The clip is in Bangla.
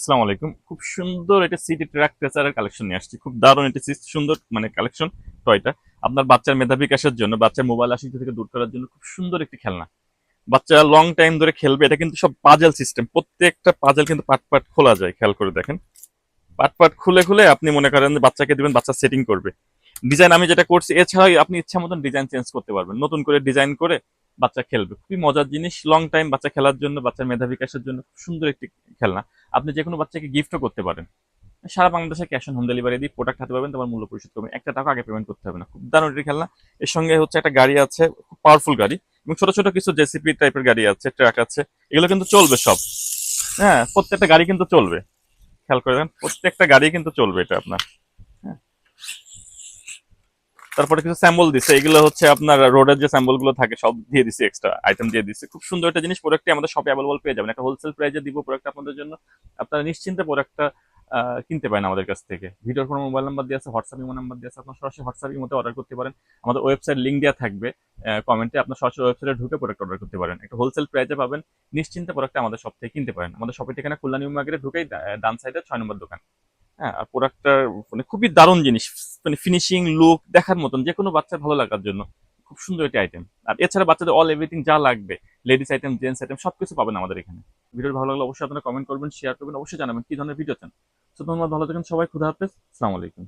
আসসালামু আলাইকুম। খুব সুন্দর একটা সিটি ট্র্যাক ট্রেসারের কালেকশন নিয়ে আসছি। খুব দারুণ একটা সুন্দর মানে কালেকশন টয়টা। আপনার বাচ্চার মেধা বিকাশের জন্য, বাচ্চার মোবাইল আসক্তি থেকে দূর করার জন্য খুব সুন্দর একটি খেলনা। বাচ্চা লং টাইম ধরে খেলবে। এটা কিন্তু সব পাজল সিস্টেম। প্রত্যেকটা পাজল কিন্তু পার্ট পার্ট খোলা যায়। খেয়াল করে দেখেন। পার্ট পার্ট খুলে খুলে আপনি মনে করেন যে বাচ্চাকে দিবেন, বাচ্চা সেটিং করবে। ডিজাইন আমি যেটা করছি, এছাড়াও আপনি ইচ্ছা মতন ডিজাইন চেঞ্জ করতে পারবেন। নতুন করে ডিজাইন করে বাচ্চা খেলবে। খুবই মজার জিনিস। লং টাইম বাচ্চা খেলার জন্য, বাচ্চার মেধা বিকাশের জন্য খুব সুন্দর একটি খেলনা। আপনি যে কোনো বাচ্চাকে গিফটও করতে পারেন। সারা বাংলাদেশে ক্যাশ অন হোম ডেলিভারি দিয়ে প্রোডাক্ট হাতে পাবেন, তোমার মূল্য পরিশোধ করবেন, একটা টাকা আগে পেমেন্ট করতে হবে না। খুব দারুণ একটি খেলনা। এর সঙ্গে হচ্ছে একটা গাড়ি আছে, খুব পাওয়ারফুল গাড়ি, এবং ছোট ছোট কিছু জেসিপি টাইপের গাড়ি আছে, ট্রাক আছে। এগুলো কিন্তু চলবে সব। হ্যাঁ, প্রত্যেকটা গাড়ি কিন্তু চলবে। খেয়াল করে দেন, প্রত্যেকটা গাড়ি কিন্তু চলবে এটা আপনার। হ্যাঁ। তারপরে কিছু স্যাম্বল দিছে, এগুলো হচ্ছে আপনার রোডের যে স্যাম্বল গুলো থাকে সব দিয়ে দিছে, এক্সট্রা আইটেম দিয়ে দিছে। খুব সুন্দর একটা জিনিস। প্রোডাক্টটি আমাদের শপে অ্যাভেলেবল পেয়ে যাবেন। একটা হোলসেল প্রাইসে দিব প্রোডাক্ট আপনাদের জন্য। আপনারা নিশ্চিন্তে প্রোডাক্টটা কিনতে পারেন আমাদের কাছ থেকে। ভিডিওর কোনো মোবাইল নাম্বার দিয়ে আছে, হোয়াটসঅ্যাপ ইমো নাম্বার দিয়ে আছে, আপনার সরাসরি হোয়াটসঅ্যাপ ইমোতে অর্ডার করতে পারেন। আমাদের ওয়েবসাইট লিঙ্ক দেওয়া থাকবে কমেন্টে, আপনার সরাসরি ওয়েবসাইটে ঢুকে প্রোডাক্ট অর্ডার করতে পারেন। একটা হোলসেল প্রাইসে পাবেন। নিশ্চিন্তে প্রোডাক্টটা আমাদের শপ থেকে কিনতে পারেন। আমাদের শপের ঠিকানা খুলনা নিউ মার্কেটে ঢুকেই ডান সাইডে 6 নম্বর দোকান। হ্যাঁ, আর প্রোডাক্টটার মানে খুবই দারুণ জিনিস। মানে ফিনিশিং, লুক দেখার মতন, যেকোনো বাচ্চার ভালো লাগার জন্য খুব সুন্দর একটি আইটেম। আর এছাড়া বাচ্চাদের অল এভরিথিং যা লাগবে, লেডিস আইটেম, জেন্টস আইটেম সবকিছু পাবেন আমাদের এখানে। ভিডিও ভালো লাগলে অবশ্যই আপনারা কমেন্ট করবেন, শেয়ার করবেন, অবশ্যই জানাবেন কি ধরনের ভিডিও চান। তো ধন্যবাদ, ভালো থাকেন সবাই। খুদা হাফেজ, আসসালামু আলাইকুম।